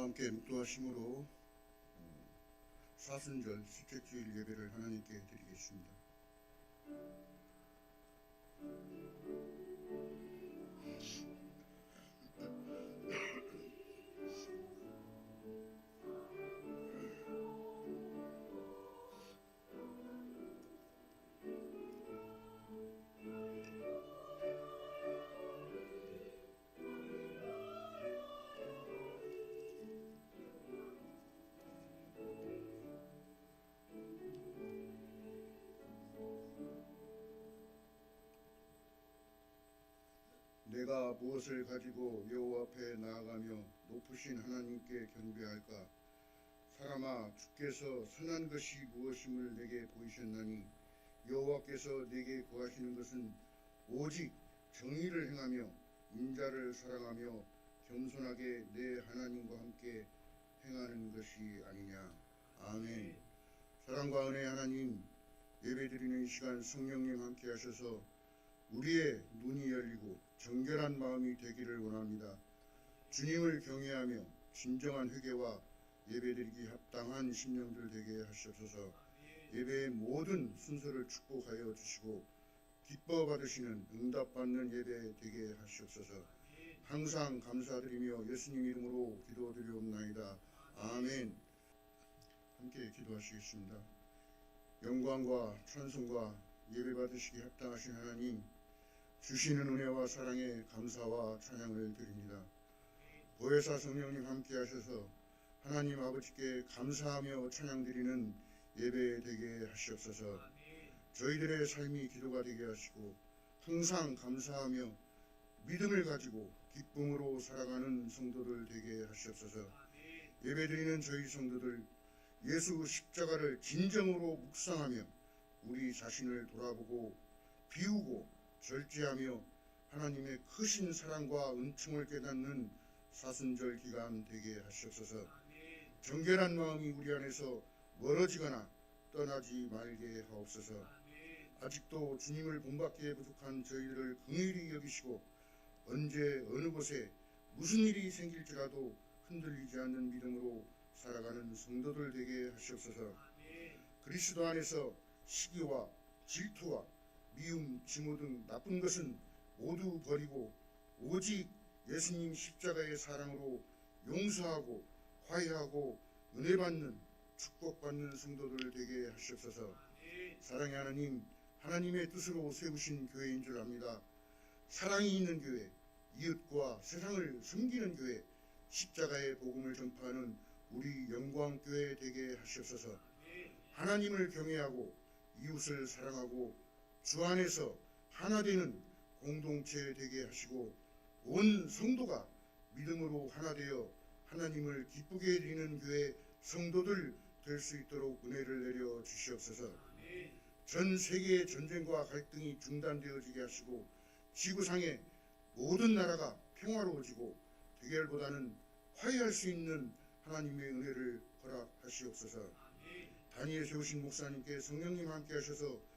함께 묵도하심으로 사순절 수택주일 예배를 하나님께 드리겠습니다. 내가 무엇을 가지고 여호와 앞에 나아가며 높으신 하나님께 경배할까? 사람아, 주께서 선한 것이 무엇임을 내게 보이셨나니 여호와께서 내게 구하시는 것은 오직 정의를 행하며 인자를 사랑하며 겸손하게 내 하나님과 함께 행하는 것이 아니냐. 아멘. 사랑과 은혜의 하나님, 예배드리는 이 시간 성령님 함께 하셔서 우리의 눈이 열리고 정결한 마음이 되기를 원합니다. 주님을 경외하며 진정한 회개와 예배드리기 합당한 심령들 되게 하시옵소서. 예배의 모든 순서를 축복하여 주시고 기뻐 받으시는 응답받는 예배 되게 하시옵소서. 항상 감사드리며 예수님 이름으로 기도드리옵나이다. 아멘. 함께 기도하시겠습니다. 영광과 찬송과 예배 받으시기 합당하신 하나님, 주시는 은혜와 사랑에 감사와 찬양을 드립니다. 보혜사 성령님 함께 하셔서 하나님 아버지께 감사하며 찬양드리는 예배 되게 하시옵소서. 저희들의 삶이 기도가 되게 하시고 항상 감사하며 믿음을 가지고 기쁨으로 살아가는 성도들 되게 하시옵소서. 예배드리는 저희 성도들 예수 십자가를 진정으로 묵상하며 우리 자신을 돌아보고 비우고 절제하며 하나님의 크신 사랑과 은총을 깨닫는 사순절 기간 되게 하시옵소서. 정결한 마음이 우리 안에서 멀어지거나 떠나지 말게 하옵소서. 아직도 주님을 본받기에 부족한 저희들을 긍휼히 여기시고 언제 어느 곳에 무슨 일이 생길지라도 흔들리지 않는 믿음으로 살아가는 성도들 되게 하시옵소서. 그리스도 안에서 시기와 질투와 미움, 증오 등 나쁜 것은 모두 버리고 오직 예수님 십자가의 사랑으로 용서하고 화해하고 은혜받는 축복받는 성도들 되게 하시옵소서. 사랑의 하나님, 하나님의 뜻으로 세우신 교회인 줄 압니다. 사랑이 있는 교회, 이웃과 세상을 섬기는 교회, 십자가의 복음을 전파하는 우리 영광교회 되게 하시옵소서. 하나님을 경외하고 이웃을 사랑하고 주 안에서 하나 되는 공동체 되게 하시고 온 성도가 믿음으로 하나 되어 하나님을 기쁘게 드리는 교회 성도들 될 수 있도록 은혜를 내려 주시옵소서. 전 세계의 전쟁과 갈등이 중단되어지게 하시고 지구상의 모든 나라가 평화로워지고 대결보다는 화해할 수 있는 하나님의 은혜를 허락하시옵소서. 단위에 세우신 목사님께 성령님 함께 하셔서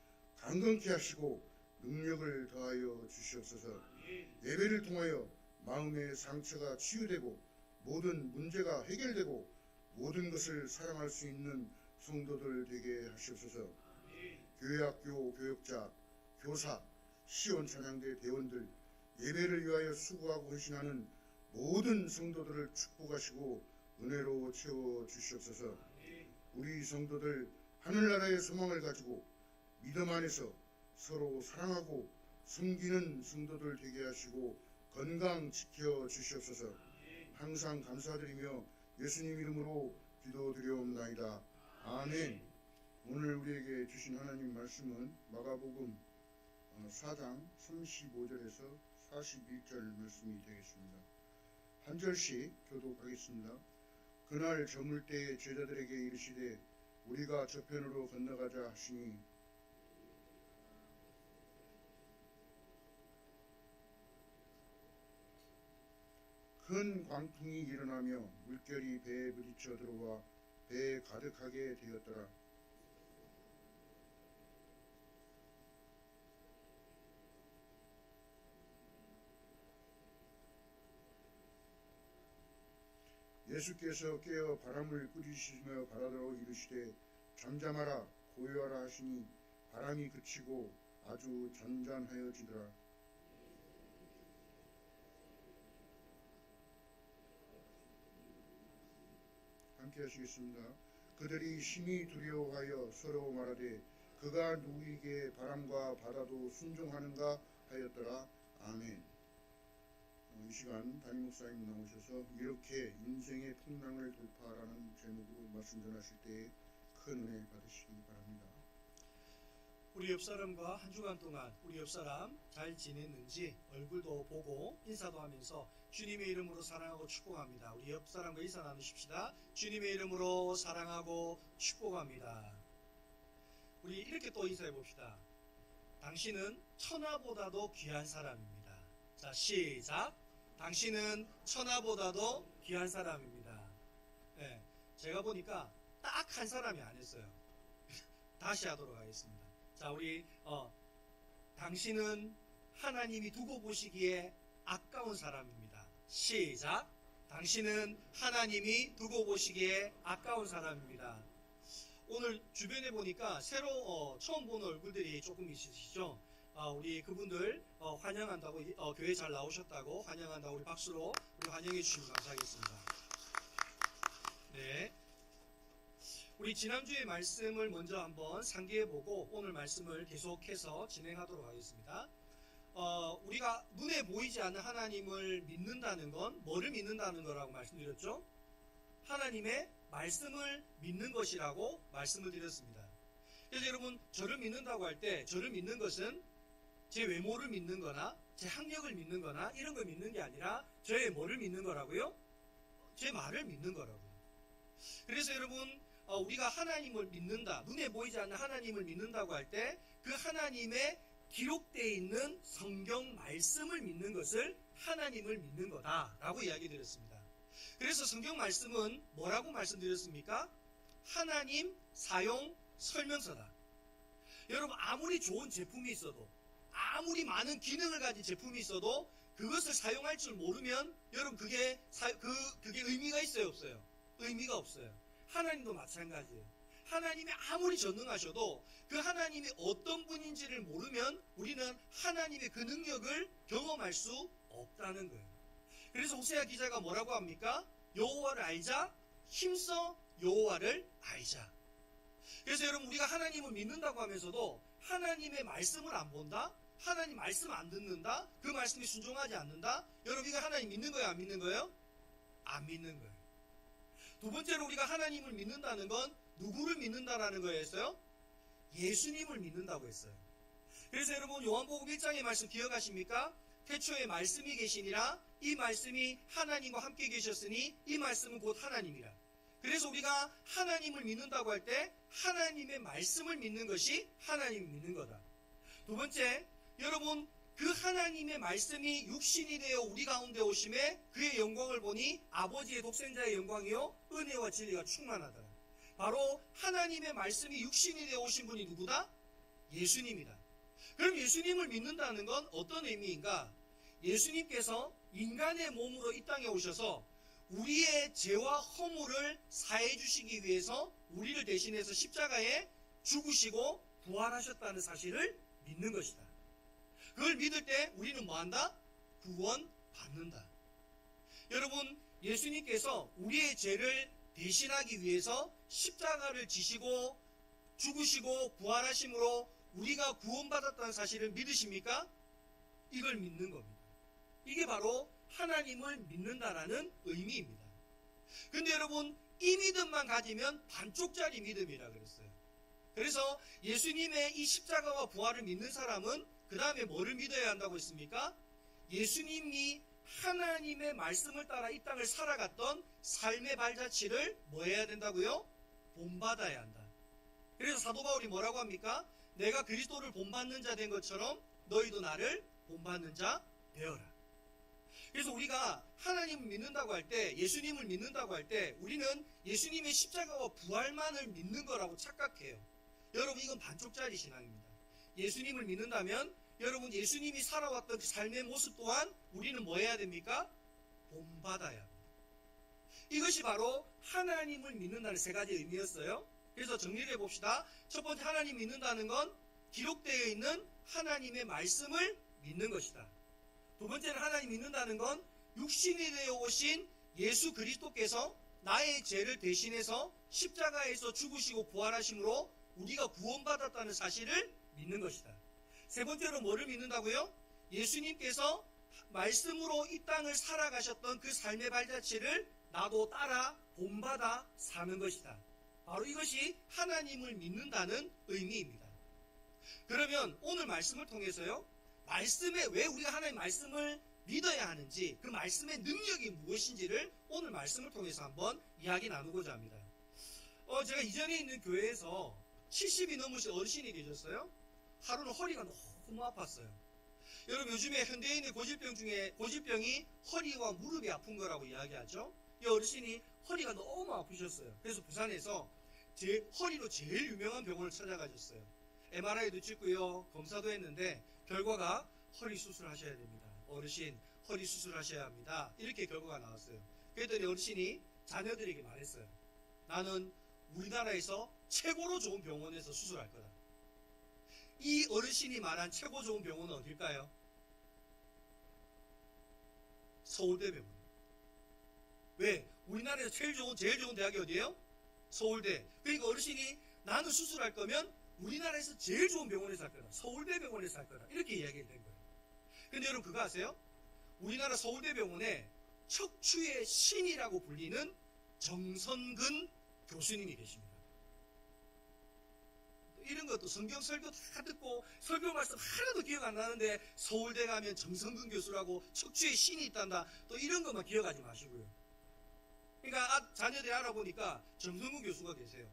강건케 하시고 능력을 더하여 주시옵소서. 예배를 통하여 마음의 상처가 치유되고 모든 문제가 해결되고 모든 것을 사랑할 수 있는 성도들 되게 하시옵소서. 교회학교 교역자, 교사, 시온 찬양대 대원들, 예배를 위하여 수고하고 헌신하는 모든 성도들을 축복하시고 은혜로 채워 주시옵소서. 우리 성도들 하늘나라의 소망을 가지고 믿음 안에서 서로 사랑하고 섬기는 성도들 되게 하시고 건강 지켜 주시옵소서. 항상 감사드리며 예수님 이름으로 기도드리옵나이다. 아멘. 오늘 우리에게 주신 하나님 말씀은 마가복음 4장 35절에서 41절 말씀이 되겠습니다. 한 절씩 교독하겠습니다. 그날 저물 때에 제자들에게 이르시되 우리가 저편으로 건너가자 하시니 큰 광풍이 일어나며 물결이 배에 부딪혀 들어와 배에 가득하게 되었더라. 예수께서 깨어 바람을 꾸짖으시며 바다로 이르시되 잠잠하라 고요하라 하시니 바람이 그치고 아주 잔잔하여지더라. 함께 하시겠습니다. 그들이 심히 두려워하여 서로 말하되 그가 누구에게 바람과 바다도 순종하는가 하였더라. 아멘. 이 시간 담임 목사님 나오셔서 이렇게 인생의 풍랑을 돌파하라는 제목으로 말씀 전하실 때 큰 은혜 받으시기 바랍니다. 우리 옆사람과 한 주간 동안 우리 옆사람 잘 지냈는지 얼굴도 보고 인사도 하면서 주님의 이름으로 사랑하고 축복합니다. 우리 옆사람과 인사 나누십시다. 주님의 이름으로 사랑하고 축복합니다. 우리 이렇게 또 인사해 봅시다. 당신은 천하보다도 귀한 사람입니다. 자, 시작. 당신은 천하보다도 귀한 사람입니다. 네, 제가 보니까 딱 한 사람이 안 했어요. 다시 하도록 하겠습니다. 자, 우리 당신은 하나님이 두고 보시기에 아까운 사람입니다. 시작. 당신은 하나님이 두고 보시기에 아까운 사람입니다. 오늘 주변에 보니까 새로 처음 보는 얼굴들이 조금 있으시죠? 우리 그분들 환영한다고, 교회 잘 나오셨다고 환영한다고 우리 박수로 우리 환영해 주시면 감사하겠습니다. 네. 우리 지난주의 말씀을 먼저 한번 상기해보고 오늘 말씀을 계속해서 진행하도록 하겠습니다. 우리가 눈에 보이지 않는 하나님을 믿는다는 건 뭐를 믿는다는 거라고 말씀드렸죠? 하나님의 말씀을 믿는 것이라고 말씀을 드렸습니다. 그래서 여러분, 저를 믿는다고 할 때 저를 믿는 것은 제 외모를 믿는 거나 제 학력을 믿는 거나 이런 걸 믿는 게 아니라 저의 뭐를 믿는 거라고요? 제 말을 믿는 거라고요. 그래서 여러분, 우리가 하나님을 믿는다, 눈에 보이지 않는 하나님을 믿는다고 할 때 그 하나님의 기록되어 있는 성경 말씀을 믿는 것을 하나님을 믿는 거다라고 이야기 드렸습니다. 그래서 성경 말씀은 뭐라고 말씀드렸습니까? 하나님 사용 설명서다. 여러분, 아무리 좋은 제품이 있어도, 아무리 많은 기능을 가진 제품이 있어도 그것을 사용할 줄 모르면 여러분 그게 의미가 있어요, 없어요? 의미가 없어요. 하나님도 마찬가지예요. 하나님이 아무리 전능하셔도 그 하나님이 어떤 분인지를 모르면 우리는 하나님의 그 능력을 경험할 수 없다는 거예요. 그래서 호세아 기자가 뭐라고 합니까? 여호와를 알자, 힘써 여호와를 알자. 그래서 여러분, 우리가 하나님을 믿는다고 하면서도 하나님의 말씀을 안 본다? 하나님 말씀 안 듣는다? 그 말씀에 순종하지 않는다? 여러분, 이거 하나님 믿는 거예요, 안 믿는 거예요? 안 믿는 거예요. 두 번째로 우리가 하나님을 믿는다는 건 누구를 믿는다라는 거였어요? 예수님을 믿는다고 했어요. 그래서 여러분, 요한복음 1장의 말씀 기억하십니까? 태초에 말씀이 계시니라, 이 말씀이 하나님과 함께 계셨으니 이 말씀은 곧 하나님이라. 그래서 우리가 하나님을 믿는다고 할 때 하나님의 말씀을 믿는 것이 하나님을 믿는 거다. 두 번째, 여러분, 그 하나님의 말씀이 육신이 되어 우리 가운데 오심에 그의 영광을 보니 아버지의 독생자의 영광이요 은혜와 진리가 충만하더라. 바로 하나님의 말씀이 육신이 되어 오신 분이 누구다? 예수님이다. 그럼 예수님을 믿는다는 건 어떤 의미인가? 예수님께서 인간의 몸으로 이 땅에 오셔서 우리의 죄와 허물을 사해 주시기 위해서 우리를 대신해서 십자가에 죽으시고 부활하셨다는 사실을 믿는 것이다. 그걸 믿을 때 우리는 뭐한다? 구원받는다. 여러분, 예수님께서 우리의 죄를 대신하기 위해서 십자가를 지시고 죽으시고 부활하심으로 우리가 구원받았다는 사실을 믿으십니까? 이걸 믿는 겁니다. 이게 바로 하나님을 믿는다라는 의미입니다. 근데 여러분, 이 믿음만 가지면 반쪽짜리 믿음이라 그랬어요. 그래서 예수님의 이 십자가와 부활을 믿는 사람은 그 다음에 뭐를 믿어야 한다고 했습니까? 예수님이 하나님의 말씀을 따라 이 땅을 살아갔던 삶의 발자취를 뭐 해야 된다고요? 본받아야 한다. 그래서 사도 바울이 뭐라고 합니까? 내가 그리스도를 본받는 자 된 것처럼 너희도 나를 본받는 자 되어라. 그래서 우리가 하나님을 믿는다고 할 때, 예수님을 믿는다고 할 때 우리는 예수님의 십자가와 부활만을 믿는 거라고 착각해요. 여러분, 이건 반쪽짜리 신앙입니다. 예수님을 믿는다면 여러분, 예수님이 살아왔던 그 삶의 모습 또한 우리는 뭐 해야 됩니까? 본받아야 합니다. 이것이 바로 하나님을 믿는다는 세 가지 의미였어요. 그래서 정리를 해봅시다. 첫 번째, 하나님 믿는다는 건 기록되어 있는 하나님의 말씀을 믿는 것이다. 두 번째는 하나님 믿는다는 건 육신이 되어 오신 예수 그리스도께서 나의 죄를 대신해서 십자가에서 죽으시고 부활하심으로 우리가 구원받았다는 사실을 믿는 것이다. 세 번째로 뭐를 믿는다고요? 예수님께서 말씀으로 이 땅을 살아가셨던 그 삶의 발자취를 나도 따라 본받아 사는 것이다. 바로 이것이 하나님을 믿는다는 의미입니다. 그러면 오늘 말씀을 통해서요, 말씀에 왜 우리가 하나님 말씀을 믿어야 하는지, 그 말씀의 능력이 무엇인지를 오늘 말씀을 통해서 한번 이야기 나누고자 합니다. 제가 이전에 있는 교회에서 70이 넘으신 어르신이 계셨어요. 하루는 허리가 너무 아팠어요. 여러분, 요즘에 현대인의 고질병 중에 고질병이 허리와 무릎이 아픈 거라고 이야기하죠. 이 어르신이 허리가 너무 아프셨어요. 그래서 부산에서 허리로 제일 유명한 병원을 찾아가셨어요. MRI도 찍고요, 검사도 했는데 결과가 허리 수술하셔야 됩니다. 어르신, 허리 수술하셔야 합니다. 이렇게 결과가 나왔어요. 그랬더니 어르신이 자녀들에게 말했어요. 나는 우리나라에서 최고로 좋은 병원에서 수술할 거다. 이 어르신이 말한 최고 좋은 병원은 어딜까요? 서울대병원. 왜? 우리나라에서 제일 좋은 대학이 어디예요? 서울대. 그러니까 어르신이 나는 수술할 거면 우리나라에서 제일 좋은 병원에서 할 거다. 서울대병원에서 할 거다. 이렇게 이야기가 된 거예요. 근데 여러분, 그거 아세요? 우리나라 서울대병원에 척추의 신이라고 불리는 정선근 교수님이 계십니다. 이런 것도 성경 설교 다 듣고 설교 말씀 하나도 기억 안 나는데 서울대 가면 정선근 교수라고 척추의 신이 있단다. 또 이런 것만 기억하지 마시고요. 그러니까 자녀들이 알아보니까 정선근 교수가 계세요.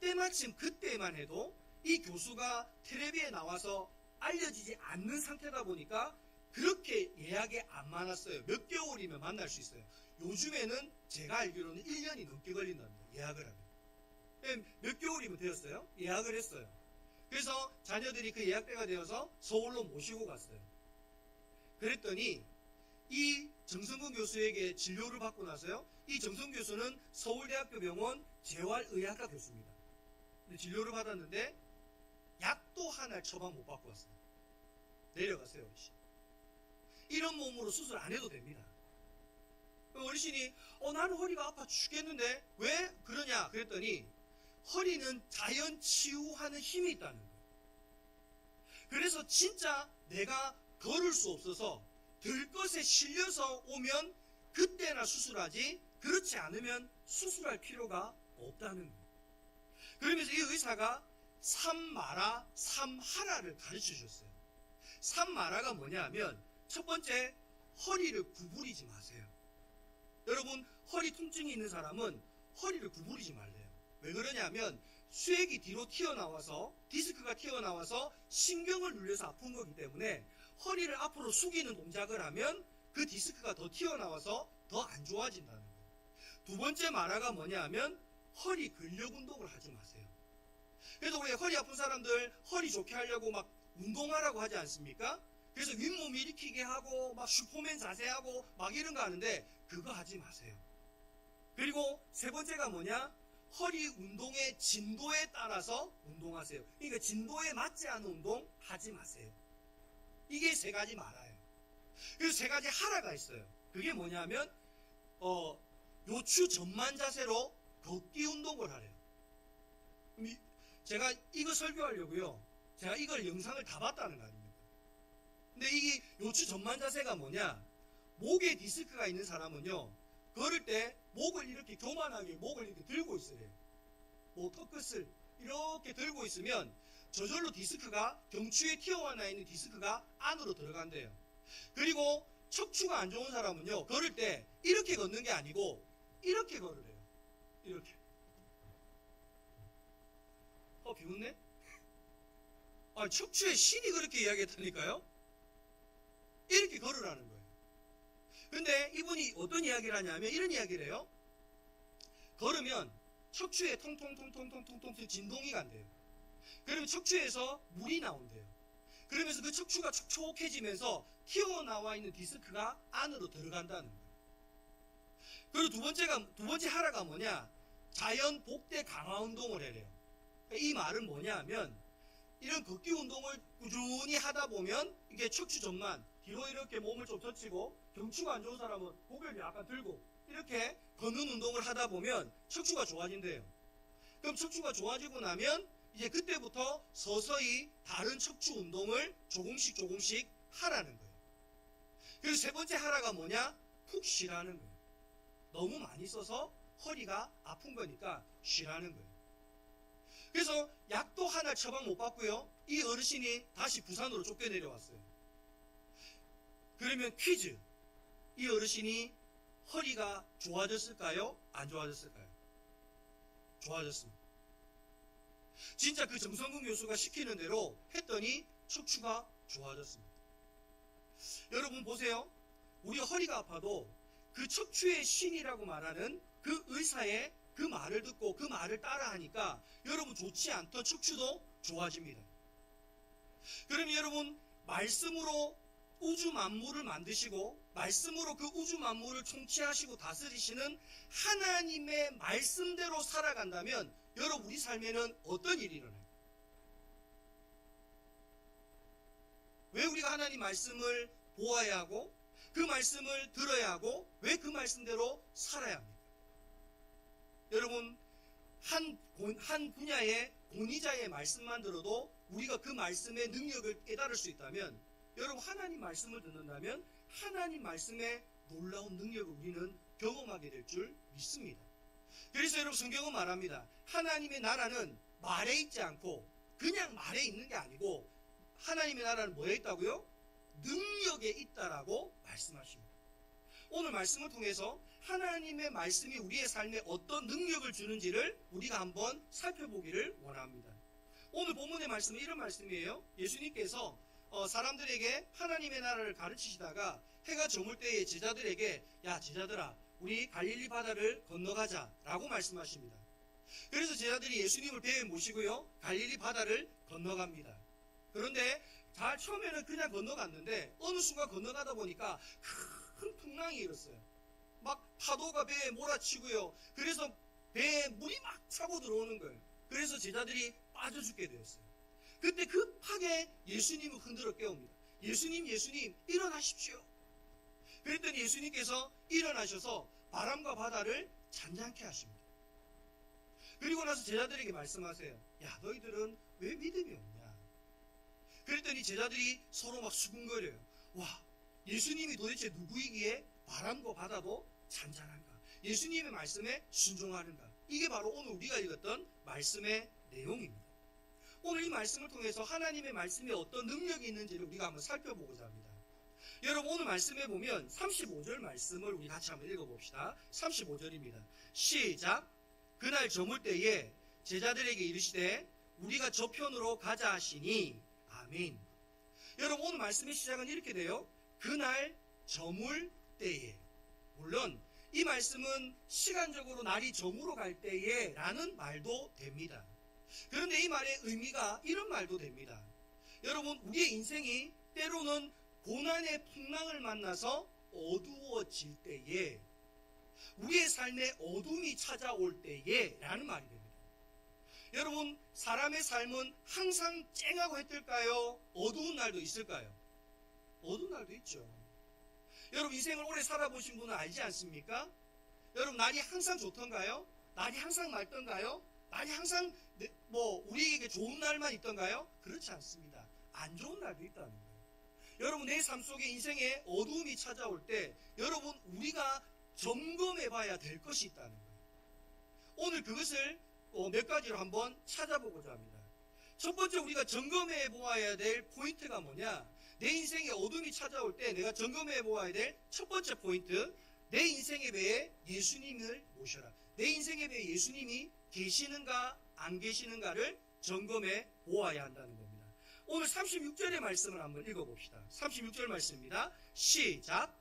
때마침 그때만 해도 이 교수가 텔레비에 나와서 알려지지 않는 상태다 보니까 그렇게 예약이 안 많았어요. 몇 개월이면 만날 수 있어요. 요즘에는 제가 알기로는 1년이 넘게 걸린답니다. 예약을 하면. 몇 개월이면 되었어요. 예약을 했어요. 그래서 자녀들이 그 예약대가 되어서 서울로 모시고 갔어요. 그랬더니 이 정성근 교수에게 진료를 받고 나서요, 이 정성근 교수는 서울대학교 병원 재활의학과 교수입니다. 근데 진료를 받았는데 약도 하나 처방 못 받고 왔어요. 내려가세요, 어르신. 이런 몸으로 수술 안 해도 됩니다. 어르신이 나는 허리가 아파 죽겠는데 왜 그러냐 그랬더니 허리는 자연 치유하는 힘이 있다는 거예요. 그래서 진짜 내가 걸을 수 없어서 들것에 실려서 오면 그때나 수술하지, 그렇지 않으면 수술할 필요가 없다는 거예요. 그러면서 이 의사가 삼마라, 삼하라를 가르쳐 주셨어요. 삼마라가 뭐냐 하면 첫 번째, 허리를 구부리지 마세요. 여러분, 허리 통증이 있는 사람은 허리를 구부리지 말래요. 왜 그러냐면 쇠기 뒤로 튀어나와서 디스크가 튀어나와서 신경을 눌려서 아픈 거기 때문에 허리를 앞으로 숙이는 동작을 하면 그 디스크가 더 튀어나와서 더 안 좋아진다는 거예요. 두 번째 마라가 뭐냐 하면 허리 근력 운동을 하지 마세요. 그래서 우리 허리 아픈 사람들 허리 좋게 하려고 막 운동하라고 하지 않습니까? 그래서 윗몸 일으키게 하고 막 슈퍼맨 자세하고 막 이런 거 하는데 그거 하지 마세요. 그리고 세 번째가 뭐냐? 허리 운동의 진도에 따라서 운동하세요. 그러니까 진도에 맞지 않은 운동 하지 마세요. 이게 세 가지 말아요. 그래서 세 가지 하라가 있어요. 그게 뭐냐면 요추 전만 자세로 걷기 운동을 하래요. 제가 이거 설교하려고요, 제가 이걸 영상을 다 봤다는 거 아닙니까? 근데 이게 요추 전만 자세가 뭐냐? 목에 디스크가 있는 사람은요, 걸을 때 목을 이렇게 교만하게 목을 이렇게 들고 있으래요. 턱끝을 이렇게 들고 있으면 저절로 디스크가, 경추에 튀어나와 있는 디스크가 안으로 들어간대요. 그리고 척추가 안 좋은 사람은요, 걸을 때 이렇게 걷는 게 아니고 이렇게 걸으래요. 이렇게. 비웃네? 척추의 신이 그렇게 이야기했다니까요? 이렇게 걸으라는 거예요. 근데 이분이 어떤 이야기를 하냐면 이런 이야기를 해요. 걸으면 척추에 통통통통통통 진동이 간대요. 그러면 척추에서 물이 나온대요. 그러면서 그 척추가 촉촉해지면서 튀어나와 있는 디스크가 안으로 들어간다는 거예요. 그리고 두 번째 하라가 뭐냐? 자연 복대 강화 운동을 해래요. 이 말은 뭐냐 하면 이런 걷기 운동을 꾸준히 하다 보면 이게 척추 전만 뒤로 이렇게 몸을 좀 젖히고 경추가 안 좋은 사람은 고개를 약간 들고 이렇게 걷는 운동을 하다 보면 척추가 좋아진대요. 그럼 척추가 좋아지고 나면 이제 그때부터 서서히 다른 척추 운동을 조금씩 하라는 거예요. 그리고 세 번째 하라가 뭐냐? 푹 쉬라는 거예요. 너무 많이 써서 허리가 아픈 거니까 쉬라는 거예요. 그래서 약도 하나 처방 못 받고요. 이 어르신이 다시 부산으로 쫓겨내려왔어요. 그러면 퀴즈. 이 어르신이 허리가 좋아졌을까요? 안 좋아졌을까요? 좋아졌습니다. 진짜 그 정성근 교수가 시키는 대로 했더니 척추가 좋아졌습니다. 여러분 보세요. 우리 허리가 아파도 그 척추의 신이라고 말하는 그 의사의 그 말을 듣고 그 말을 따라하니까 여러분 좋지 않던 척추도 좋아집니다. 그럼 여러분 말씀으로 우주 만물을 만드시고 말씀으로 그 우주 만물을 통치하시고 다스리시는 하나님의 말씀대로 살아간다면 여러분 우리 삶에는 어떤 일이 일어나요? 왜 우리가 하나님 말씀을 보아야 하고 그 말씀을 들어야 하고 왜 그 말씀대로 살아야 합니까? 여러분 한 분야의 권위자의 말씀만 들어도 우리가 그 말씀의 능력을 깨달을 수 있다면 여러분 하나님 말씀을 듣는다면 하나님 말씀의 놀라운 능력을 우리는 경험하게 될 줄 믿습니다. 그래서 여러분 성경은 말합니다. 하나님의 나라는 말에 있지 않고 그냥 말에 있는 게 아니고 하나님의 나라는 뭐에 있다고요? 능력에 있다라고 말씀하십니다. 오늘 말씀을 통해서 하나님의 말씀이 우리의 삶에 어떤 능력을 주는지를 우리가 한번 살펴보기를 원합니다. 오늘 본문의 말씀은 이런 말씀이에요. 예수님께서 사람들에게 하나님의 나라를 가르치시다가 해가 저물 때에 제자들에게 야 제자들아 우리 갈릴리 바다를 건너가자 라고 말씀하십니다. 그래서 제자들이 예수님을 배에 모시고요 갈릴리 바다를 건너갑니다. 그런데 처음에는 그냥 건너갔는데 어느 순간 건너가다 보니까 큰 풍랑이 일었어요. 막 파도가 배에 몰아치고요. 그래서 배에 물이 막 차고 들어오는 거예요. 그래서 제자들이 빠져 죽게 되었어요. 그때 급하게 예수님을 흔들어 깨웁니다. 예수님 일어나십시오. 그랬더니 예수님께서 일어나셔서 바람과 바다를 잔잔케 하십니다. 그리고 나서 제자들에게 말씀하세요. 야 너희들은 왜 믿음이 없냐. 그랬더니 제자들이 서로 막 수군거려요. 와 예수님이 도대체 누구이기에 바람과 바다도 잔잔한가. 예수님의 말씀에 순종하는가. 이게 바로 오늘 우리가 읽었던 말씀의 내용입니다. 오늘 이 말씀을 통해서 하나님의 말씀에 어떤 능력이 있는지를 우리가 한번 살펴보고자 합니다. 여러분 오늘 말씀에 보면 35절 말씀을 우리 같이 한번 읽어봅시다. 35절입니다. 시작. 그날 저물 때에 제자들에게 이르시되 우리가 저편으로 가자 하시니 아멘. 여러분 오늘 말씀의 시작은 이렇게 돼요. 그날 저물 때에. 물론 이 말씀은 시간적으로 날이 저물어 갈 때에 라는 말도 됩니다. 그런데 이 말의 의미가 이런 말도 됩니다. 여러분 우리의 인생이 때로는 고난의 풍랑을 만나서 어두워질 때에 우리의 삶에 어둠이 찾아올 때에 라는 말이 됩니다. 여러분 사람의 삶은 항상 쨍하고 해뜰까요? 어두운 날도 있을까요? 어두운 날도 있죠. 여러분 인생을 오래 살아보신 분은 알지 않습니까? 여러분 날이 항상 좋던가요? 날이 항상 맑던가요? 날이 항상 우리에게 좋은 날만 있던가요? 그렇지 않습니다. 안 좋은 날도 있다는 거예요. 여러분 내 삶 속에 인생에 어두움이 찾아올 때 여러분 우리가 점검해 봐야 될 것이 있다는 거예요. 오늘 그것을 몇 가지로 한번 찾아보고자 합니다. 첫 번째 우리가 점검해 보아야 될 포인트가 뭐냐? 내 인생에 어둠이 찾아올 때 내가 점검해 보아야 될 첫 번째 포인트, 내 인생의 배에 예수님을 모셔라. 내 인생의 배에 예수님이 계시는가 안 계시는가를 점검해 보아야 한다는 겁니다. 오늘 36절의 말씀을 한번 읽어봅시다. 36절 말씀입니다. 시작.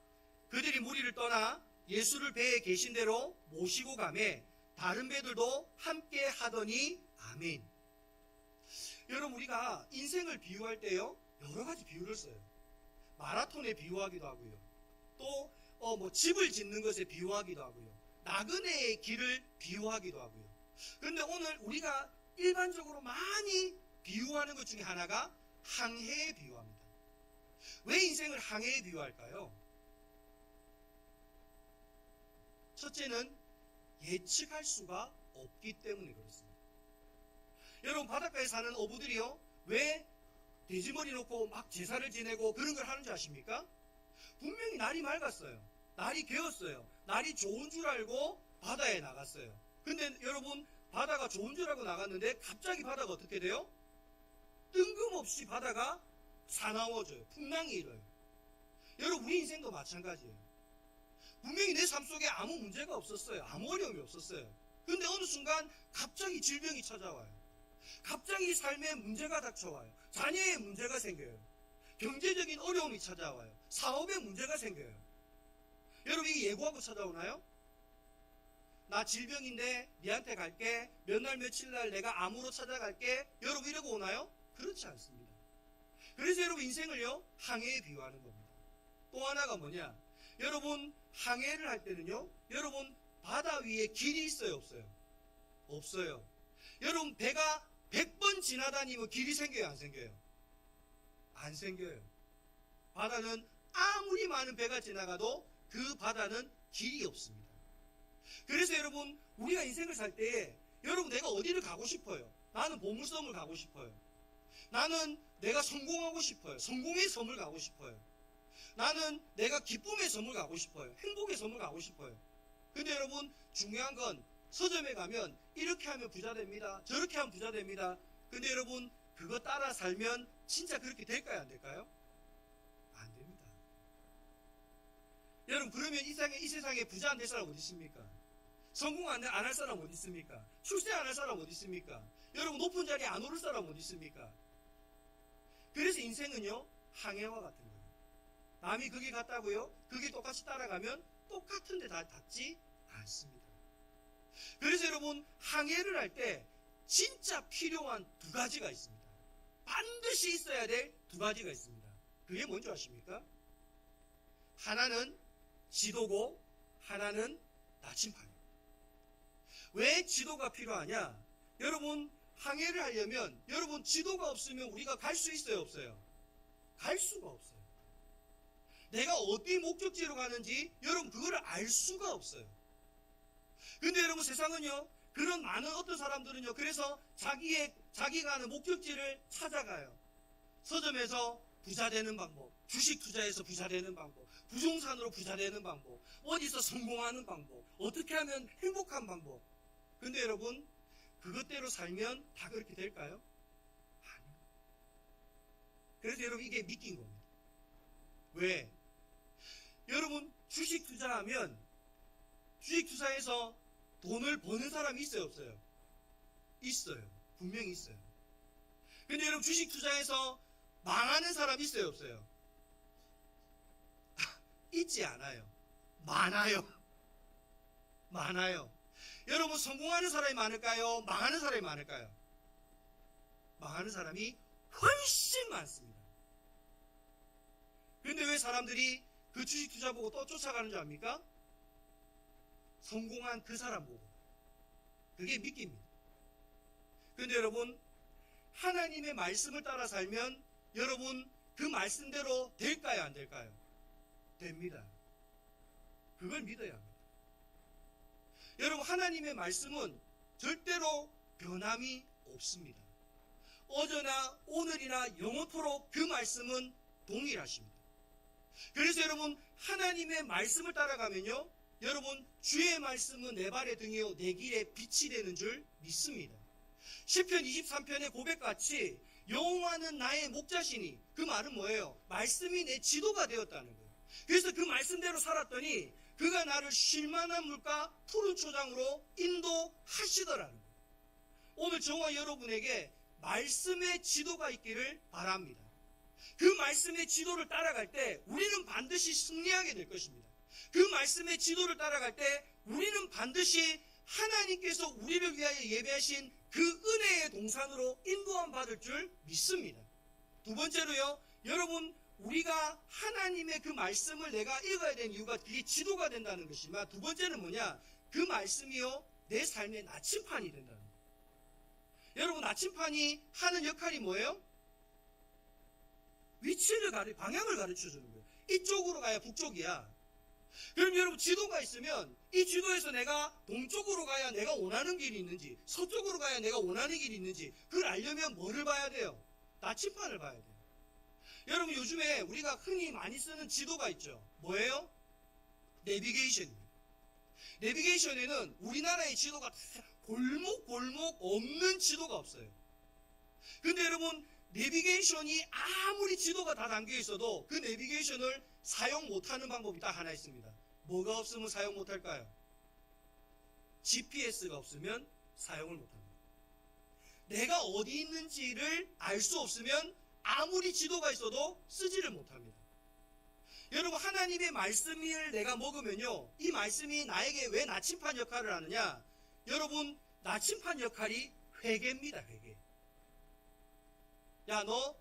그들이 무리를 떠나 예수를 배에 계신 대로 모시고 가매 다른 배들도 함께 하더니 아멘. 여러분 우리가 인생을 비유할 때요 여러 가지 비유를 써요. 마라톤에 비유하기도 하고요. 또 집을 짓는 것에 비유하기도 하고요. 나그네의 길을 비유하기도 하고요. 그런데 오늘 우리가 일반적으로 많이 비유하는 것 중에 하나가 항해에 비유합니다. 왜 인생을 항해에 비유할까요? 첫째는 예측할 수가 없기 때문에 그렇습니다. 여러분, 바닷가에 사는 어부들이요, 왜 돼지머리 놓고 막 제사를 지내고 그런 걸 하는 줄 아십니까? 분명히 날이 맑았어요. 날이 개었어요. 날이 좋은 줄 알고 바다에 나갔어요. 근데 여러분, 바다가 좋은 줄 알고 나갔는데 갑자기 바다가 어떻게 돼요? 뜬금없이 바다가 사나워져요. 풍랑이 일어요. 여러분, 우리 인생도 마찬가지예요. 분명히 내 삶 속에 아무 문제가 없었어요. 아무 어려움이 없었어요. 근데 어느 순간 갑자기 질병이 찾아와요. 갑자기 삶에 문제가 닥쳐와요. 자녀의 문제가 생겨요. 경제적인 어려움이 찾아와요. 사업에 문제가 생겨요. 여러분, 이게 예고하고 찾아오나요? 나 질병인데 니한테 갈게. 몇 날 며칠 날 내가 암으로 찾아갈게. 여러분, 이러고 오나요? 그렇지 않습니다. 그래서 여러분, 인생을요, 항해에 비유하는 겁니다. 또 하나가 뭐냐? 여러분, 항해를 할 때는요, 여러분, 바다 위에 길이 있어요, 없어요? 없어요. 여러분, 배가 100번 지나다니면 길이 생겨요, 안 생겨요? 안 생겨요. 바다는 아무리 많은 배가 지나가도 그 바다는 길이 없습니다. 그래서 여러분, 우리가 인생을 살 때에 여러분, 내가 어디를 가고 싶어요? 나는 보물섬을 가고 싶어요. 나는 내가 성공하고 싶어요. 성공의 섬을 가고 싶어요. 나는 내가 기쁨의 섬을 가고 싶어요. 행복의 섬을 가고 싶어요. 근데 여러분, 중요한 건 서점에 가면 이렇게 하면 부자 됩니다. 저렇게 하면 부자 됩니다. 근데 여러분, 그거 따라 살면 진짜 그렇게 될까요? 안 될까요? 안 됩니다. 여러분, 그러면 이 세상에 부자 안 될 사람 어디 있습니까? 성공 안 할 사람 어디 있습니까? 출세 안 할 사람 어디 있습니까? 여러분, 높은 자리에 안 오를 사람 어디 있습니까? 그래서 인생은요, 항해와 같은 거예요. 남이 거기 갔다고요? 거기 똑같이 따라가면 똑같은 데 다 닿지 않습니다. 그래서 여러분, 항해를 할 때 진짜 필요한 두 가지가 있습니다. 반드시 있어야 될 두 가지가 있습니다. 그게 뭔지 아십니까? 하나는 지도고 하나는 나침판이에요. 왜 지도가 필요하냐? 여러분, 항해를 하려면 여러분, 지도가 없으면 우리가 갈 수 있어요, 없어요? 갈 수가 없어요. 내가 어디 목적지로 가는지 여러분, 그거를 알 수가 없어요. 근데 여러분, 세상은요, 그런 많은 어떤 사람들은요, 그래서 자기가 하는 목적지를 찾아가요. 서점에서 부자 되는 방법, 주식 투자해서 부자 되는 방법, 부동산으로 부자 되는 방법, 어디서 성공하는 방법, 어떻게 하면 행복한 방법. 근데 여러분, 그것대로 살면 다 그렇게 될까요? 아니요. 그래서 여러분, 이게 믿긴 겁니다. 왜? 여러분, 주식 투자하면 주식 투자해서 돈을 버는 사람이 있어요, 없어요? 있어요. 분명히 있어요. 근데 여러분, 주식 투자해서 망하는 사람 있어요, 없어요? 있지 않아요. 많아요. 많아요. 여러분, 성공하는 사람이 많을까요? 망하는 사람이 많을까요? 망하는 사람이 훨씬 많습니다. 그런데 왜 사람들이 그 주식 투자 보고 또 쫓아가는 줄 압니까? 성공한 그 사람 보고. 그게 믿기입니다. 그런데 여러분, 하나님의 말씀을 따라 살면 여러분, 그 말씀대로 될까요, 안 될까요? 됩니다. 그걸 믿어야 합니다. 여러분, 하나님의 말씀은 절대로 변함이 없습니다. 어제나 오늘이나 영원토록 그 말씀은 동일하십니다. 그래서 여러분, 하나님의 말씀을 따라가면요, 여러분, 주의 말씀은 내 발의 등이요 내 길에 빛이 되는 줄 믿습니다. 시편 23편의 고백같이 여호와는 나의 목자시니, 그 말은 뭐예요? 말씀이 내 지도가 되었다는 거예요. 그래서 그 말씀대로 살았더니 그가 나를 쉴만한 물가 푸른 초장으로 인도하시더라는 거예요. 오늘 저와 여러분에게 말씀의 지도가 있기를 바랍니다. 그 말씀의 지도를 따라갈 때 우리는 반드시 승리하게 될 것입니다. 그 말씀의 지도를 따라갈 때 우리는 반드시 하나님께서 우리를 위하여 예배하신 그 은혜의 동산으로 인도함 받을 줄 믿습니다. 두 번째로요, 여러분, 우리가 하나님의 그 말씀을 내가 읽어야 되는 이유가 그게 지도가 된다는 것이지만, 두 번째는 뭐냐? 그 말씀이요 내 삶의 나침판이 된다는 거예요. 여러분, 나침판이 하는 역할이 뭐예요? 방향을 가르쳐 주는 거예요. 이쪽으로 가야 북쪽이야. 그럼 여러분, 지도가 있으면 이 지도에서 내가 동쪽으로 가야 내가 원하는 길이 있는지, 서쪽으로 가야 내가 원하는 길이 있는지, 그걸 알려면 뭐를 봐야 돼요? 나침판을 봐야 돼요. 여러분, 요즘에 우리가 흔히 많이 쓰는 지도가 있죠. 뭐예요? 내비게이션입니다. 내비게이션에는 우리나라의 지도가 골목골목 없는 지도가 없어요. 근데 여러분, 내비게이션이 아무리 지도가 다 담겨 있어도 그 내비게이션을 사용 못하는 방법이 딱 하나 있습니다. 뭐가 없으면 사용 못할까요? GPS가 없으면 사용을 못합니다. 내가 어디 있는지를 알 수 없으면 아무리 지도가 있어도 쓰지를 못합니다. 여러분, 하나님의 말씀을 내가 먹으면요, 이 말씀이 나에게 왜 나침판 역할을 하느냐? 여러분, 나침판 역할이 회개입니다. 회개. 야, 너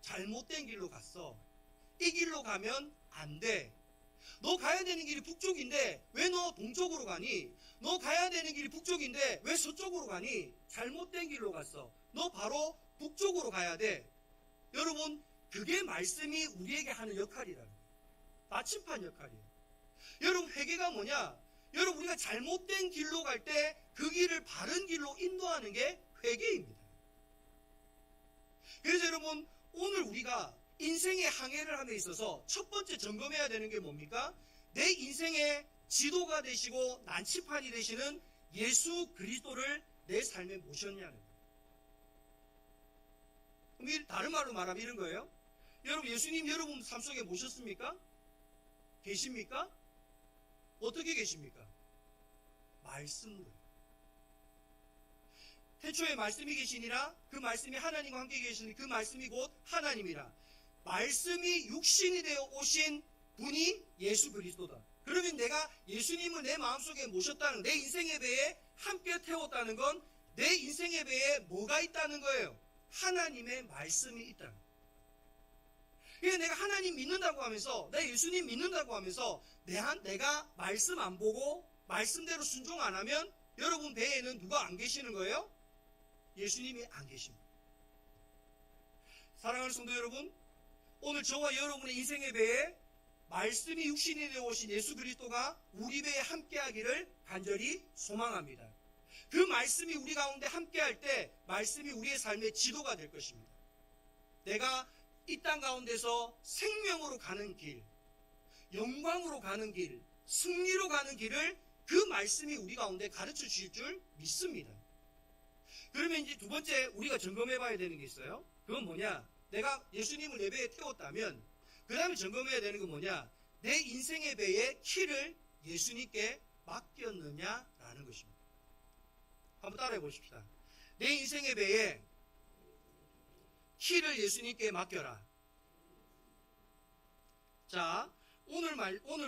잘못된 길로 갔어. 이 길로 가면 안 돼. 너 가야 되는 길이 북쪽인데 왜 너 동쪽으로 가니? 너 가야 되는 길이 북쪽인데 왜 서쪽으로 가니? 잘못된 길로 갔어. 너 바로 북쪽으로 가야 돼. 여러분, 그게 말씀이 우리에게 하는 역할이라는 거예요. 나침판 역할이에요. 여러분, 회개가 뭐냐? 여러분, 우리가 잘못된 길로 갈 때 그 길을 바른 길로 인도하는 게 회개입니다. 그래서 여러분, 오늘 우리가 인생의 항해를 함에 있어서 첫 번째 점검해야 되는 게 뭡니까? 내 인생의 지도가 되시고 난치판이 되시는 예수 그리스도를 내 삶에 모셨냐는 거예요. 다른 말로 말하면 이런 거예요. 여러분, 예수님 여러분 삶 속에 모셨습니까? 계십니까? 어떻게 계십니까? 말씀으로. 태초에 말씀이 계시니라. 그 말씀이 하나님과 함께 계시니 그 말씀이 곧 하나님이라. 말씀이 육신이 되어 오신 분이 예수 그리스도다. 그러면 내가 예수님을 내 마음속에 모셨다는, 내 인생의 배에 함께 태웠다는 건 내 인생의 배에 뭐가 있다는 거예요? 하나님의 말씀이 있다는 거예요. 그래서 내가 하나님 믿는다고 하면서, 내 예수님 믿는다고 하면서 내가 말씀 안 보고 말씀대로 순종 안 하면 여러분 배에는 누가 안 계시는 거예요? 예수님이 안 계십니다. 사랑하는 성도 여러분, 오늘 저와 여러분의 인생의 배에 말씀이 육신이 되어 오신 예수 그리스도가 우리 배에 함께하기를 간절히 소망합니다. 그 말씀이 우리 가운데 함께할 때 말씀이 우리의 삶의 지도가 될 것입니다. 내가 이 땅 가운데서 생명으로 가는 길, 영광으로 가는 길, 승리로 가는 길을 그 말씀이 우리 가운데 가르쳐 주실 줄 믿습니다. 그러면 이제 두 번째 우리가 점검해 봐야 되는 게 있어요. 그건 뭐냐? 내가 예수님을 내 배에 태웠다면 그 다음에 점검해야 되는 건 뭐냐? 내 인생의 배에 키를 예수님께 맡겼느냐라는 것입니다. 한번 따라해 보십시다. 내 인생의 배에 키를 예수님께 맡겨라. 자, 오늘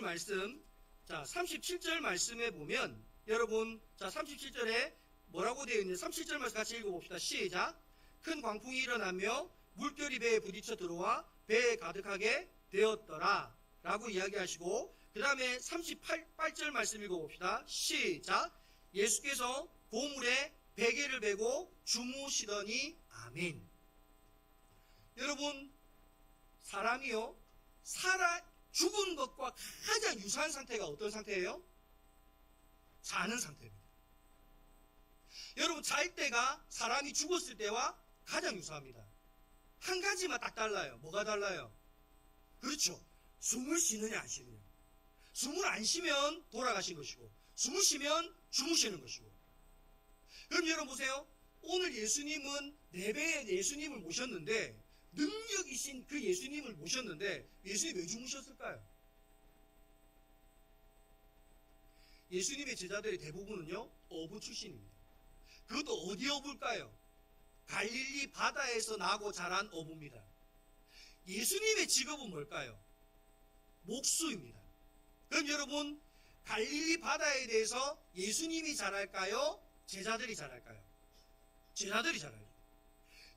말씀, 자, 37절 말씀에 보면, 여러분, 자, 37절에 뭐라고 되어 있는지 37절 말씀 같이 읽어봅시다. 시작. 큰 광풍이 일어나며 물결이 배에 부딪혀 들어와 배에 가득하게 되었더라. 라고 이야기하시고, 그 다음에 38절 말씀 읽어봅시다. 시작. 예수께서 보물에 베개를 베고 주무시더니 아멘. 여러분, 사람이요, 죽은 것과 가장 유사한 상태가 어떤 상태예요? 자는 상태입니다. 여러분, 잘 때가 사람이 죽었을 때와 가장 유사합니다. 한 가지만 딱 달라요. 뭐가 달라요? 그렇죠. 숨을 쉬느냐 안 쉬느냐. 숨을 안 쉬면 돌아가신 것이고, 숨을 쉬면 주무시는 것이고. 그럼 여러분 보세요. 오늘 예수님은 내 배에 예수님을 모셨는데, 능력이신 그 예수님을 모셨는데 예수님 왜 주무셨을까요? 예수님의 제자들의 대부분은요, 어부 출신입니다. 그것도 어디 어부일까요? 갈릴리 바다에서 나고 자란 어부입니다. 예수님의 직업은 뭘까요? 목수입니다. 그럼 여러분, 갈릴리 바다에 대해서 예수님이 잘할까요? 제자들이 잘할까요? 제자들이 잘할까요?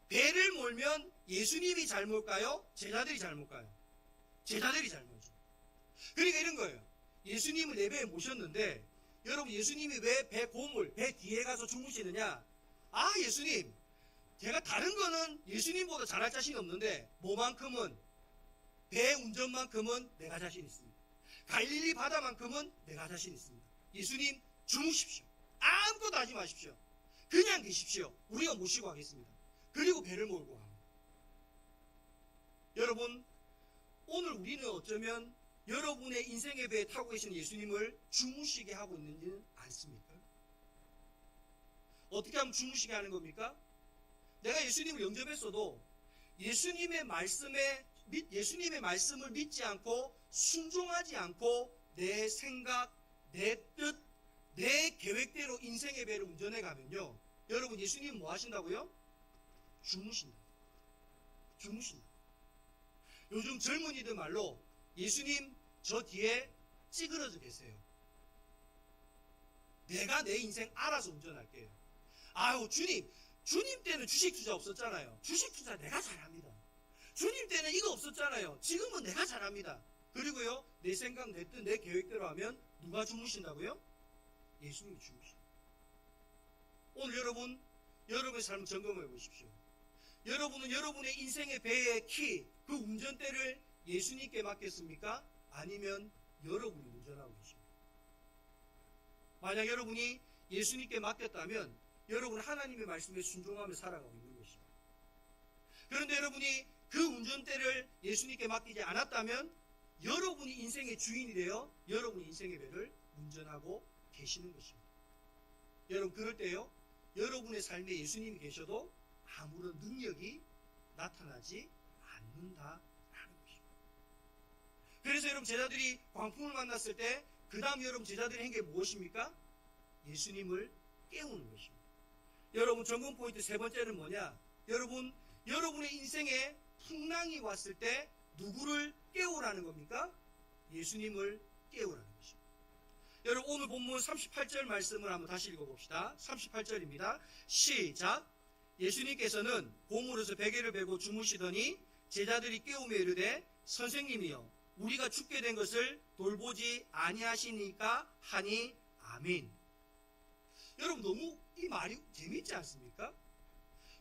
배를 몰면 예수님이 잘 몰까요? 제자들이 잘 몰까요? 제자들이 잘 몰죠. 그러니까 이런 거예요. 예수님을 내 배에 모셨는데 여러분 예수님이 왜 배 고물, 배 뒤에 가서 주무시느냐? 아 예수님, 제가 다른 거는 예수님보다 잘할 자신이 없는데 뭐만큼은 배 운전만큼은 내가 자신 있습니다. 갈릴리 바다만큼은 내가 자신 있습니다. 예수님 주무십시오. 아무것도 하지 마십시오. 그냥 계십시오. 우리가 모시고 가겠습니다. 그리고 배를 몰고 갑니다. 여러분 오늘 우리는 어쩌면 여러분의 인생의 배에 타고 계신 예수님을 주무시게 하고 있는지는 않습니까? 어떻게 하면 주무시게 하는 겁니까? 내가 예수님을 영접했어도 예수님의 말씀을 믿지 않고 순종하지 않고 내 생각, 내 뜻, 내 계획대로 인생의 배를 운전해 가면요. 여러분 예수님은 뭐 하신다고요? 주무신다. 주무신다. 요즘 젊은이들 말로 예수님 저 뒤에 찌그러져 계세요. 내가 내 인생 알아서 운전할게요. 아유 주님 때는 주식 투자 없었잖아요. 주식 투자 내가 잘합니다. 주님 때는 이거 없었잖아요. 지금은 내가 잘합니다. 그리고요 내 생각, 내 뜻, 내 계획대로 하면 누가 주무신다고요? 예수님이 주무신다. 오늘 여러분의 삶을 점검해 보십시오. 여러분은 여러분의 인생의 배의 키, 그 운전대를 예수님께 맡겼습니까? 아니면 여러분이 운전하고 계십니까? 만약 여러분이 예수님께 맡겼다면 여러분은 하나님의 말씀에 순종하며 살아가고 있는 것입니다. 그런데 여러분이 그 운전대를 예수님께 맡기지 않았다면 여러분이 인생의 주인이 되어 여러분이 인생의 배를 운전하고 계시는 것입니다. 여러분 그럴 때요 여러분의 삶에 예수님이 계셔도 아무런 능력이 나타나지 않는다라는 것입니다. 그래서 여러분 제자들이 광풍을 만났을 때 그 다음 여러분 제자들이 한 게 무엇입니까? 예수님을 깨우는 것입니다. 여러분 점검 포인트 세 번째는 뭐냐? 여러분의 인생에 풍랑이 왔을 때 누구를 깨우라는 겁니까? 예수님을 깨우라는 것입니다. 여러분 오늘 본문 38절 말씀을 한번 다시 읽어봅시다. 38절입니다. 시작. 예수님께서는 고물에서 베개를 베고 주무시더니 제자들이 깨우며 이르되 선생님이여 우리가 죽게 된 것을 돌보지 아니하시니까 하니 아멘. 여러분 너무 이 말이 재밌지 않습니까?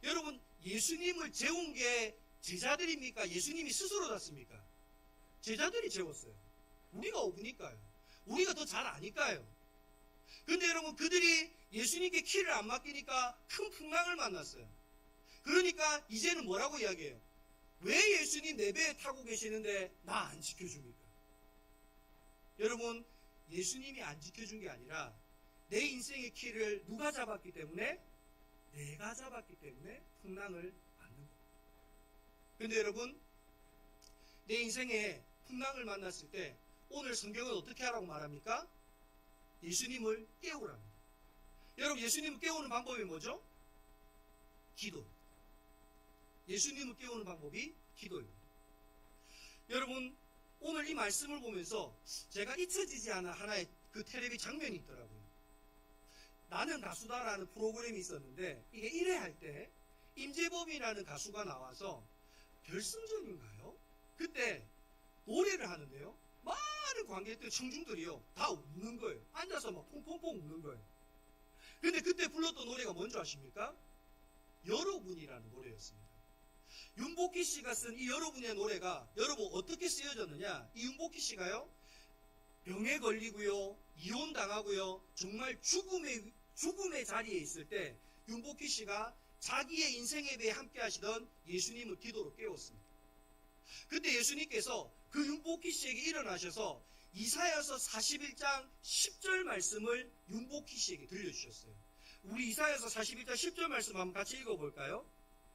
여러분 예수님을 재운 게 제자들입니까? 예수님이 스스로 잤습니까? 제자들이 재웠어요. 우리가 없으니까요. 우리가 더 잘 아니까요. 그런데 여러분 그들이 예수님께 키를 안 맡기니까 큰 풍랑을 만났어요. 그러니까 이제는 뭐라고 이야기해요? 왜 예수님 내 배에 타고 계시는데 나 안 지켜줍니까? 여러분 예수님이 안 지켜준 게 아니라 내 인생의 키를 누가 잡았기 때문에? 내가 잡았기 때문에 풍랑을 맞는 겁니다. 그런데 여러분 내 인생에 풍랑을 만났을 때 오늘 성경은 어떻게 하라고 말합니까? 예수님을 깨우랍니다. 여러분 예수님을 깨우는 방법이 뭐죠? 기도. 예수님을 깨우는 방법이 기도입니다. 여러분 오늘 이 말씀을 보면서 제가 잊혀지지 않은 하나의 그 텔레비 장면이 있더라고요. 나는 가수다라는 프로그램이 있었는데 이게 1회 할 때 임재범이라는 가수가 나와서 결승전인가요? 그때 노래를 하는데요. 많은 관객들, 청중들이요 다 웃는 거예요. 앉아서 막 퐁퐁퐁 웃는 거예요. 근데 그때 불렀던 노래가 뭔지 아십니까? 여러분이라는 노래였습니다. 윤복희 씨가 쓴 이 여러분의 노래가 여러분 어떻게 쓰여졌느냐? 이 윤복희 씨가요 병에 걸리고요 이혼당하고요 정말 죽음의 자리에 있을 때 윤복희 씨가 자기의 인생에 대해 함께 하시던 예수님을 기도로 깨웠습니다. 그때 예수님께서 그 윤복희 씨에게 일어나셔서 이사야서 41장 10절 말씀을 윤복희 씨에게 들려주셨어요. 우리 이사야서 41장 10절 말씀 한번 같이 읽어볼까요?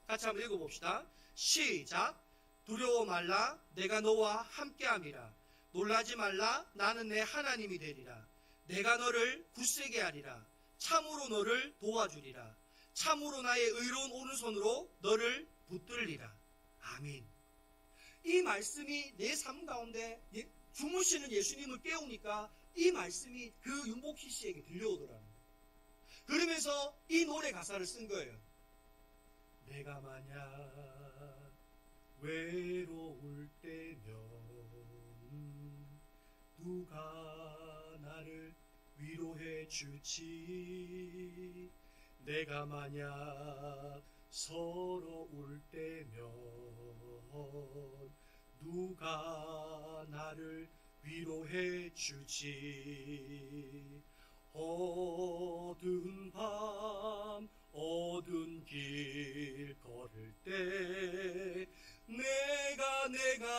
같이 한번 읽어봅시다. 시작. 두려워 말라 내가 너와 함께함이라. 놀라지 말라 나는 내 하나님이 되리라. 내가 너를 굳세게 하리라. 참으로 너를 도와주리라. 참으로 나의 의로운 오른손으로 너를 붙들리라. 아멘. 이 말씀이 내 삶 가운데 주무시는 예수님을 깨우니까 이 말씀이 그 윤복희 씨에게 들려오더라는 거예요. 그러면서 이 노래 가사를 쓴 거예요. 내가 만약 외로울 때면 누가 나를 위로해 주지. 내가 만약 서러울 때면 누가 나를 위로해 주지. 어두운 밤 어두운 길 걸을 때 내가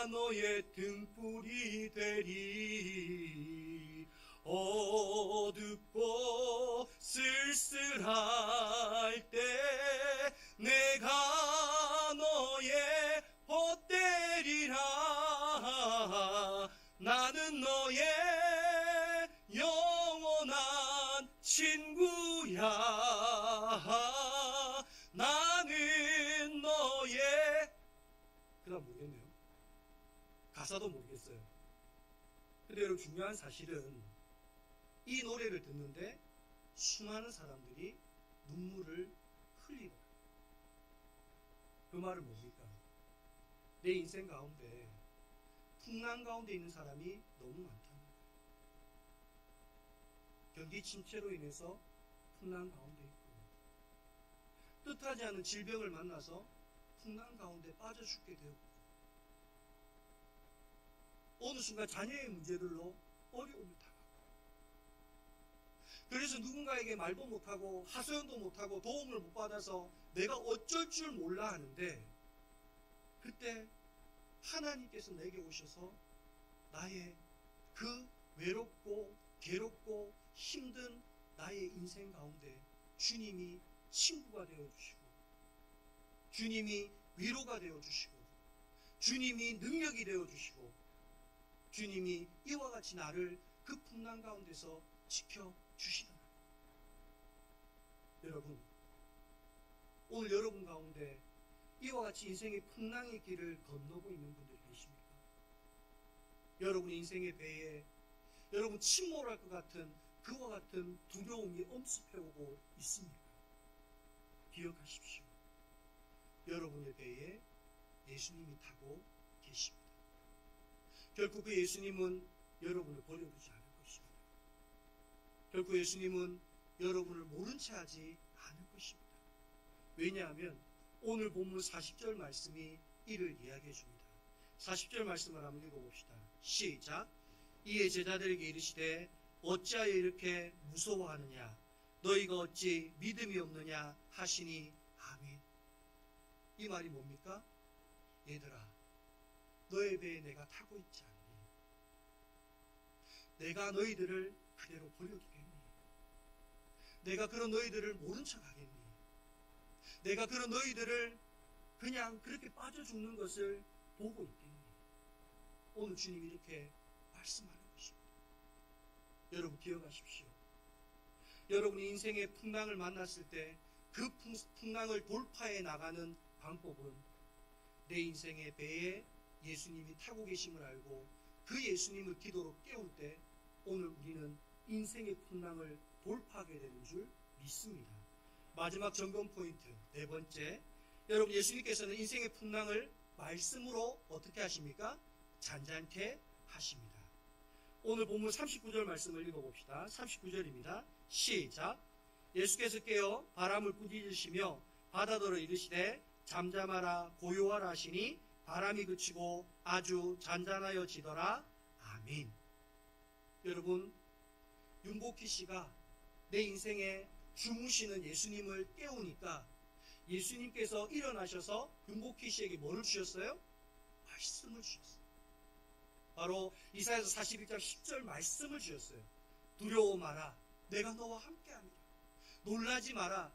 너의 등불이 되리. 어둡고 쓸쓸할 때 내가 너의 헛되리라. 나는 너의 영원한 친구야. 나는 너의, 그 다음 모르겠네요. 가사도 모르겠어요. 근데 여러분, 중요한 사실은 이 노래를 듣는데 수많은 사람들이 눈물을 흘리고, 그 말은 뭡니까? 내 인생 가운데 풍랑 가운데 있는 사람이 너무 많다는 거예요. 경기 침체로 인해서 풍랑 가운데 있고, 뜻하지 않은 질병을 만나서 풍랑 가운데 빠져 죽게 되었고, 어느 순간 자녀의 문제들로 어려움을 당하고, 그래서 누군가에게 말도 못하고 하소연도 못하고 도움을 못 받아서 내가 어쩔 줄 몰라 하는데, 그때 하나님께서 내게 오셔서 나의 그 외롭고 괴롭고 힘든 나의 인생 가운데 주님이 친구가 되어주시고, 주님이 위로가 되어주시고, 주님이 능력이 되어주시고, 주님이 이와 같이 나를 그 풍랑 가운데서 지켜주시더라. 여러분, 오늘 여러분 가운데 이와 같이 인생의 풍랑의 길을 건너고 있는 분들 계십니까? 여러분의 인생의 배에 여러분 침몰할 것 같은 그와 같은 두려움이 엄습해오고 있습니까? 기억하십시오. 여러분의 배에 예수님이 타고 계십니다. 결국 그 예수님은 여러분을 버려두지 않을 것입니다. 결국 예수님은 여러분을 모른 채 하지 않을 것입니다. 왜냐하면 오늘 본문 40절 말씀이 이를 이야기해 줍니다. 40절 말씀을 한번 읽어봅시다. 시작. 이에 제자들에게 이르시되 어찌하여 이렇게 무서워하느냐? 너희가 어찌 믿음이 없느냐 하시니 아멘. 이 말이 뭡니까? 얘들아, 너의 배에 내가 타고 있지 않니? 내가 너희들을 그대로 버려두겠니? 내가 그런 너희들을 모른 척 하겠니? 내가 그런 너희들을 그냥 그렇게 빠져 죽는 것을 보고 있겠니? 오늘 주님이 이렇게 말씀하는 것입니다. 여러분 기억하십시오. 여러분이 인생의 풍랑을 만났을 때 그 풍랑을 돌파해 나가는 방법은 내 인생의 배에 예수님이 타고 계심을 알고 그 예수님을 기도로 깨울 때 오늘 우리는 인생의 풍랑을 돌파하게 되는 줄 믿습니다. 마지막 점검 포인트 네 번째, 여러분 예수님께서는 인생의 풍랑을 말씀으로 어떻게 하십니까? 잔잔케 하십니다. 오늘 본문 39절 말씀을 읽어봅시다. 39절입니다. 시작. 예수께서 깨어 바람을 꾸짖으시며 바다더러 이르시되 잠잠하라 고요하라 하시니 바람이 그치고 아주 잔잔하여지더라. 아멘. 여러분, 윤복희 씨가 내 인생에 주무시는 예수님을 깨우니까 예수님께서 일어나셔서 윤복희 씨에게 뭐를 주셨어요? 말씀을 주셨어요. 바로 이사야서 41장 10절 말씀을 주셨어요. 두려워 마라. 내가 너와 함께합니다. 놀라지 마라.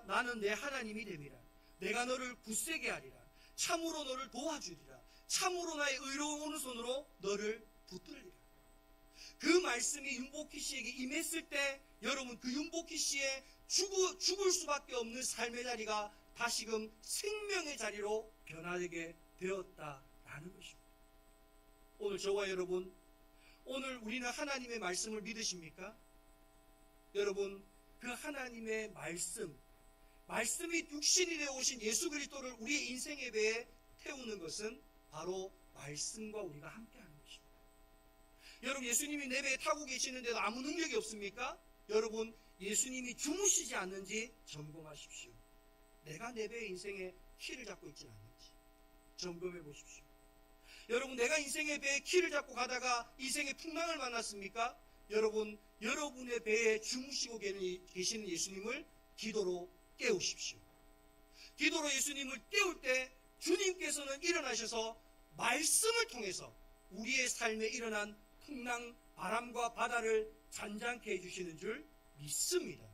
나는 내 하나님이 됨이라. 내가 너를 굳세게 하리라. 참으로 너를 도와주리라. 참으로 나의 의로운 오른손으로 너를 붙들리라. 그 말씀이 윤복희 씨에게 임했을 때 여러분 그 윤복희 씨의 죽을 수밖에 없는 삶의 자리가 다시금 생명의 자리로 변화되게 되었다라는 것입니다. 오늘 저와 여러분, 오늘 우리는 하나님의 말씀을 믿으십니까? 여러분, 그 하나님의 말씀이 육신이 되어 오신 예수 그리스도를 우리의 인생의 배에 태우는 것은 바로 말씀과 우리가 함께하는 것입니다. 여러분 예수님이 내 배에 타고 계시는데도 아무 능력이 없습니까? 여러분 예수님이 주무시지 않는지 점검하십시오. 내가 내 배의 인생의 키를 잡고 있지는 않는지 점검해 보십시오. 여러분 내가 인생의 배에 키를 잡고 가다가 인생의 풍랑을 만났습니까? 여러분 여러분의 배에 주무시고 계시는 예수님을 기도로 깨우십시오. 기도로 예수님을 깨울 때 주님께서는 일어나셔서 말씀을 통해서 우리의 삶에 일어난 풍랑, 바람과 바다를 잔잔케 해주시는 줄 믿습니다.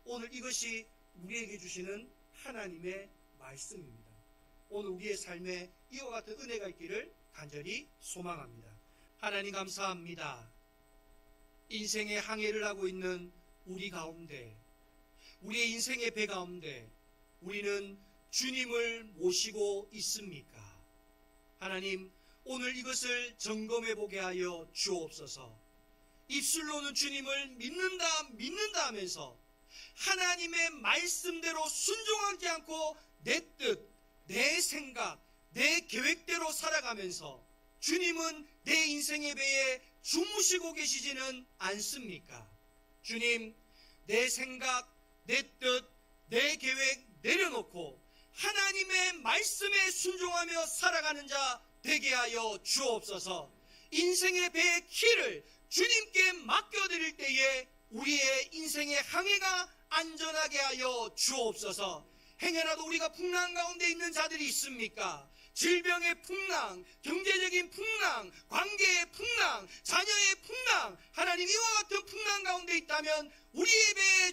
오늘 이것이 우리에게 주시는 하나님의 말씀입니다. 오늘 우리의 삶에 이와 같은 은혜가 있기를 간절히 소망합니다. 하나님 감사합니다. 인생의 항해를 하고 있는 우리 가운데, 우리의 인생의 배 가운데 우리는 주님을 모시고 있습니까? 하나님, 오늘 이것을 점검해 보게 하여 주옵소서. 입술로는 주님을 믿는다 하면서 하나님의 말씀대로 순종하지 않고 내 뜻, 내 생각, 내 계획대로 살아가면서 주님은 내 인생의 배에 주무시고 계시지는 않습니까? 주님, 내 생각, 내 뜻, 내 계획 내려놓고 하나님의 말씀에 순종하며 살아가는 자 되게 하여 주옵소서. 인생의 배의 키를 주님께 맡겨드릴 때에 우리의 인생의 항해가 안전하게 하여 주옵소서. 행여라도 우리가 풍랑 가운데 있는 자들이 있습니까? 질병의 풍랑, 경제적인 풍랑, 관계의 풍랑, 자녀의 풍랑, 하나님 이와 같은 풍랑 가운데 있다면 우리의 배에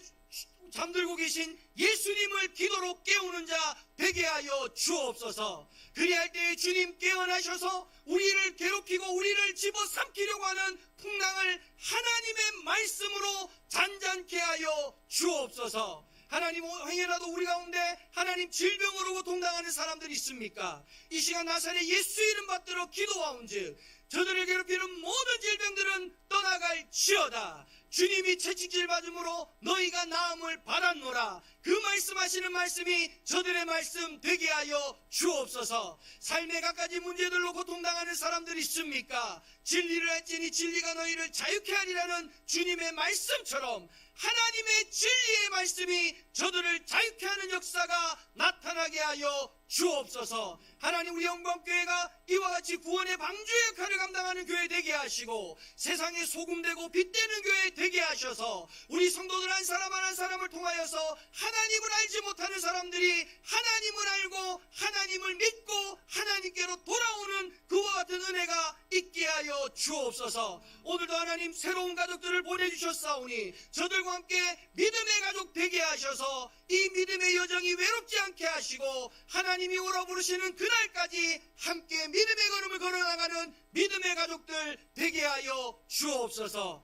잠들고 계신 예수님을 기도로 깨우는 자 되게 하여 주옵소서. 그리할 때에 주님 깨어나셔서 우리를 괴롭히고 우리를 집어삼키려고 하는 풍랑을 하나님의 말씀으로 잔잔케 하여 주옵소서. 하나님, 행여라도 우리 가운데 하나님 질병으로 고통당하는 사람들이 있습니까? 이 시간 나사렛 예수 이름 받들어 기도하온즉 저들을 괴롭히는 모든 질병들은 떠나갈지어다. 주님이 채찍질 맞음으로 너희가 나음을 받았노라. 그 말씀하시는 말씀이 저들의 말씀 되게 하여 주옵소서. 삶의 갖가지 문제들로 고통당하는 사람들이 있습니까? 진리를 할지니 진리가 너희를 자유케 하리라는 주님의 말씀처럼 하나님의 진리의 말씀이 저들을 자유케 하는 역사가 나타나게 하여 주옵소서. 하나님, 우리 영광교회가 이와 같이 구원의 방주의 역할을 감당하는 교회 되게 하시고 세상에 소금되고 빛되는 교회 되게 하셔서 우리 성도들 한 사람 한 사람을 통하여서 하나님을 알지 못하는 사람들이 하나님을 알고 하나님을 믿고 하나님께로 돌아오는 그와 같은 은혜가 있게 하여 주옵소서. 오늘도 하나님 새로운 가족들을 보내주셨사오니 저들과 함께 믿음의 가족 되게 하셔서 이 믿음의 여정이 외롭지 않게 하시고 하나님이 오라 부르시는 그날까지 함께 믿음의 걸음을 걸어나가는 믿음의 가족들 되게 하여 주옵소서.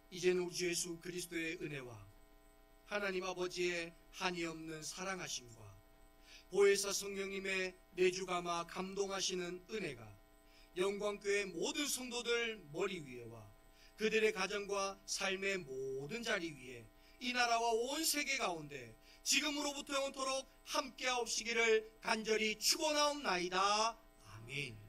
이제는 우리 주 예수 그리스도의 은혜와 하나님 아버지의 한이 없는 사랑하심과 보혜사 성령님의 내주감아 감동하시는 은혜가 영광교회 모든 성도들 머리 위에와 그들의 가정과 삶의 모든 자리 위에 이 나라와 온 세계 가운데 지금으로부터 영원토록 함께하옵시기를 간절히 축원하옵나이다. 아멘.